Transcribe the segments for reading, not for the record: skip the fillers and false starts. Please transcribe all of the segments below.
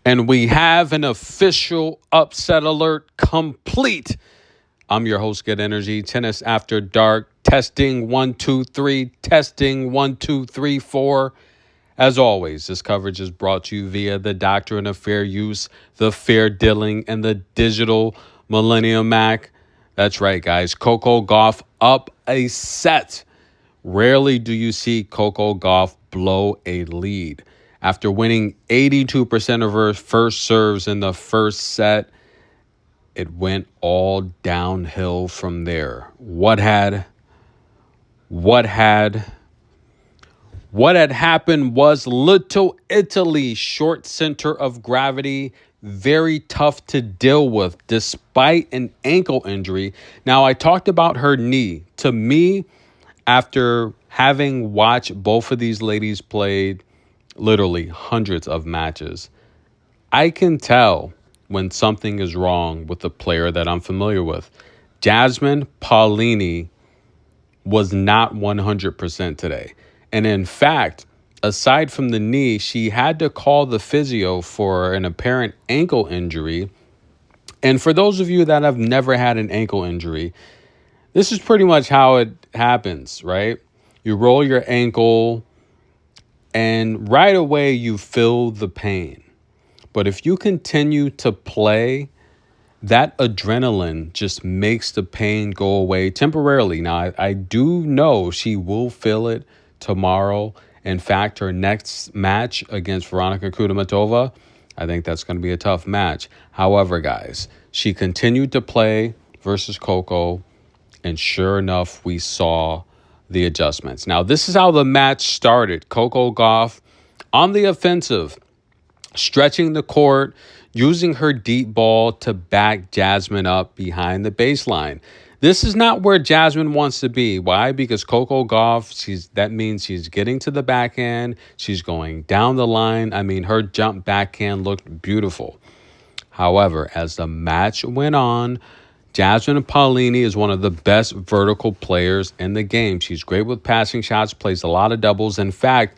And we have an official upset alert complete. I'm your host, Good Energy, Tennis After Dark, testing 1, 2, 3, testing 1, 2, 3, 4. As always, this coverage is brought to you via the Doctrine of Fair Use, the Fair Dealing, and the Digital Millennium Mac. That's right, guys. Coco Gauff up a set. Rarely do you see Coco Gauff blow a lead. After winning 82% of her first serves in the first set, it went all downhill from there. What had happened was Little Italy, short center of gravity, very tough to deal with despite an ankle injury. Now, I talked about her knee. To me, after having watched both of these ladies play literally hundreds of matches, I can tell when something is wrong with the player that I'm familiar with. Jasmine Paolini was not 100% today. And in fact, aside from the knee, she had to call the physio for an apparent ankle injury. And for those of you that have never had an ankle injury, this is pretty much how it happens, right? You roll your ankle and right away you feel the pain. But if you continue to play, that adrenaline just makes the pain go away temporarily. Now, I do know she will feel it tomorrow. In fact, her next match against Veronika Kudermetova, I think that's going to be a tough match. However, guys, she continued to play versus Coco, and sure enough, we saw the adjustments. Now, this is how the match started. Coco Gauff on the offensive, stretching the court, using her deep ball to back Jasmine up behind the baseline. This is not where Jasmine wants to be. Why? Because Coco Gauff, that means she's getting to the backhand. She's going down the line. I mean, her jump backhand looked beautiful. However, as the match went on, Jasmine Paolini is one of the best vertical players in the game. She's great with passing shots, plays a lot of doubles. In fact,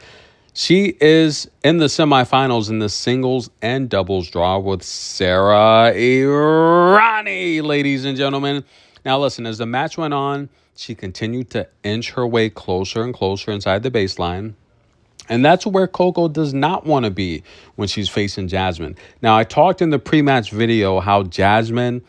she is in the semifinals in the singles and doubles draw with Sara Errani, ladies and gentlemen. Now, listen, as the match went on, she continued to inch her way closer and closer inside the baseline. And that's where Coco does not want to be when she's facing Jasmine. Now, I talked in the pre-match video how Jasmine,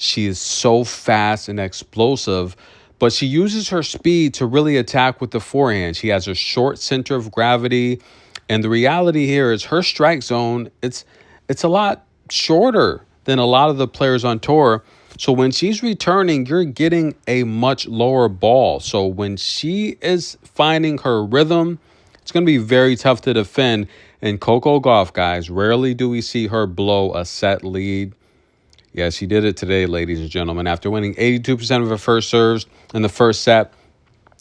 she is so fast and explosive, but she uses her speed to really attack with the forehand. She has a short center of gravity. And the reality here is her strike zone, it's a lot shorter than a lot of the players on tour. So when she's returning, you're getting a much lower ball. So when she is finding her rhythm, it's going to be very tough to defend. And Coco Gauff, guys, rarely do we see her blow a set lead. Yeah, she did it today, ladies and gentlemen. After winning 82% of her first serves in the first set,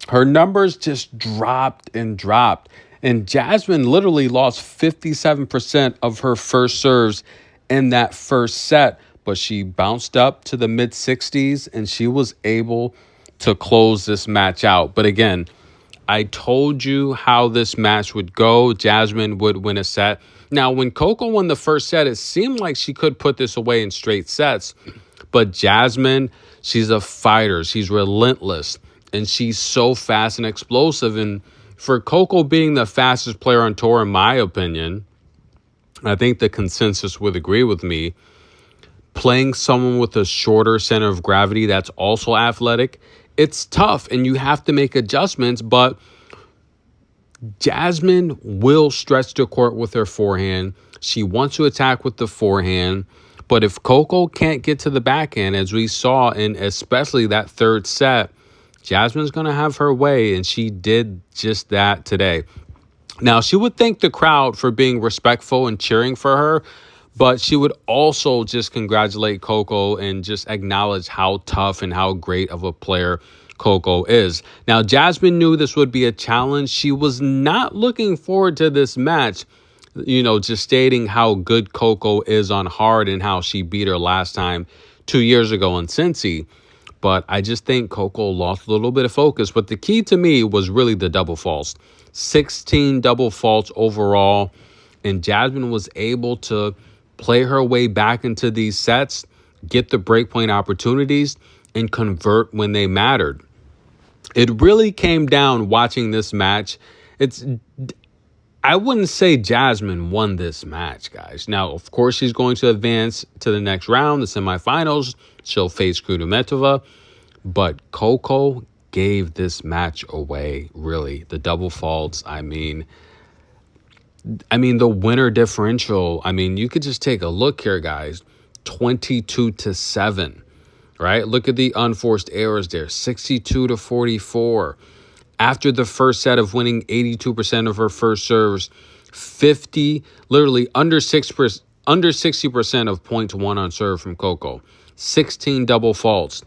her numbers just dropped and dropped. And Jasmine literally lost 57% of her first serves in that first set. But she bounced up to the mid-60s, and she was able to close this match out. But again, I told you how this match would go. Jasmine would win a set. Now, when Coco won the first set, it seemed like she could put this away in straight sets. But Jasmine, she's a fighter. She's relentless. And she's so fast and explosive. And for Coco being the fastest player on tour, in my opinion, I think the consensus would agree with me, playing someone with a shorter center of gravity that's also athletic, it's tough and you have to make adjustments. But Jasmine will stretch the court with her forehand. She wants to attack with the forehand. But if Coco can't get to the backhand, as we saw in especially that third set, Jasmine's going to have her way, and she did just that today. Now, she would thank the crowd for being respectful and cheering for her, but she would also just congratulate Coco and just acknowledge how tough and how great of a player Coco is. Now, Jasmine knew this would be a challenge. She was not looking forward to this match, just stating how good Coco is on hard and how she beat her last time 2 years ago in Cincy. But I just think Coco lost a little bit of focus. But the key to me was really the double faults. 16 double faults overall. And Jasmine was able to play her way back into these sets, get the breakpoint opportunities, and convert when they mattered. It really came down watching this match. I wouldn't say Jasmine won this match, guys. Now, of course, she's going to advance to the next round, the semifinals. She'll face Kudermetova. But Coco gave this match away, really. The double faults, I mean, the winner differential, you could just take a look here, guys. 22-7, right? Look at the unforced errors there. 62-44. After the first set of winning 82% of her first serves, literally under 60% of points won on serve from Coco. 16 double faults.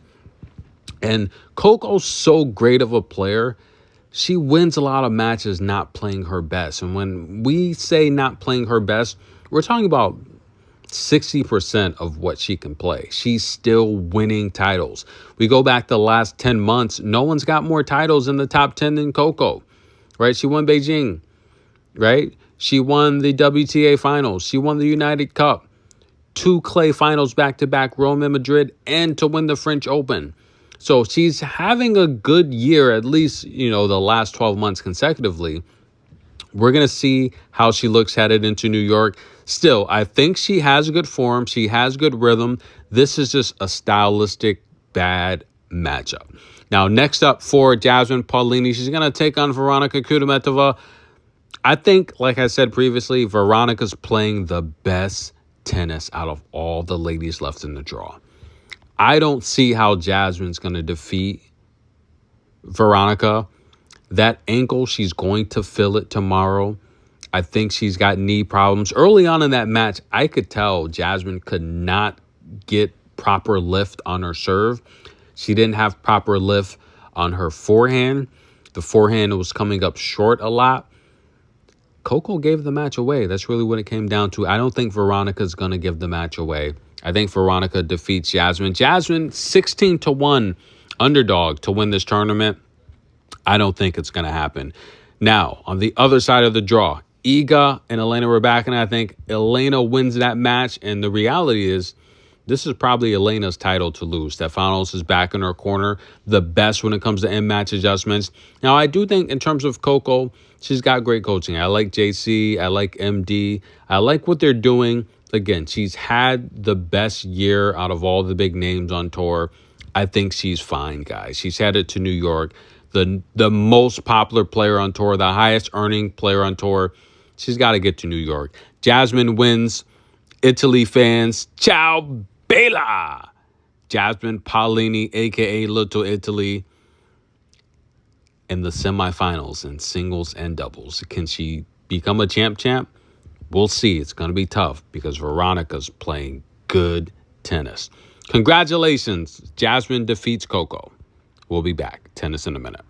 And Coco's so great of a player, she wins a lot of matches not playing her best. And when we say not playing her best, we're talking about 60% of what she can play. She's still winning titles. We go back the last 10 months, no one's got more titles in the top 10 than Coco, right? She won Beijing, right? She won the WTA finals. She won the United Cup, 2 clay finals back-to-back, Rome and Madrid, and to win the French Open. So she's having a good year, at least, the last 12 months consecutively. We're going to see how she looks headed into New York. Still, I think she has good form. She has good rhythm. This is just a stylistic bad matchup. Now, next up for Jasmine Paolini, she's going to take on Veronika Kudermetova. I think, like I said previously, Veronica's playing the best tennis out of all the ladies left in the draw. I don't see how Jasmine's going to defeat Veronica. That ankle, she's going to feel it tomorrow. I think she's got knee problems. Early on in that match, I could tell Jasmine could not get proper lift on her serve. She didn't have proper lift on her forehand. The forehand was coming up short a lot. Coco gave the match away. That's really what it came down to. I don't think Veronica's going to give the match away. I think Veronica defeats Jasmine. Jasmine, 16-1 underdog to win this tournament. I don't think it's going to happen. Now, on the other side of the draw, Iga and Elena Rybakina. I think Elena wins that match. And the reality is, this is probably Elena's title to lose. Stefanos is back in her corner, the best when it comes to end match adjustments. Now, I do think in terms of Coco, she's got great coaching. I like JC. I like MD. I like what they're doing. Again, she's had the best year out of all the big names on tour. I think she's fine, guys. She's headed to New York. The most popular player on tour, the highest earning player on tour. She's got to get to New York. Jasmine wins. Italy fans, ciao bella. Jasmine Paolini, a.k.a. Little Italy, in the semifinals in singles and doubles. Can she become a champ? We'll see. It's going to be tough because Veronica's playing good tennis. Congratulations. Jasmine defeats Coco. We'll be back. Tennis in a minute.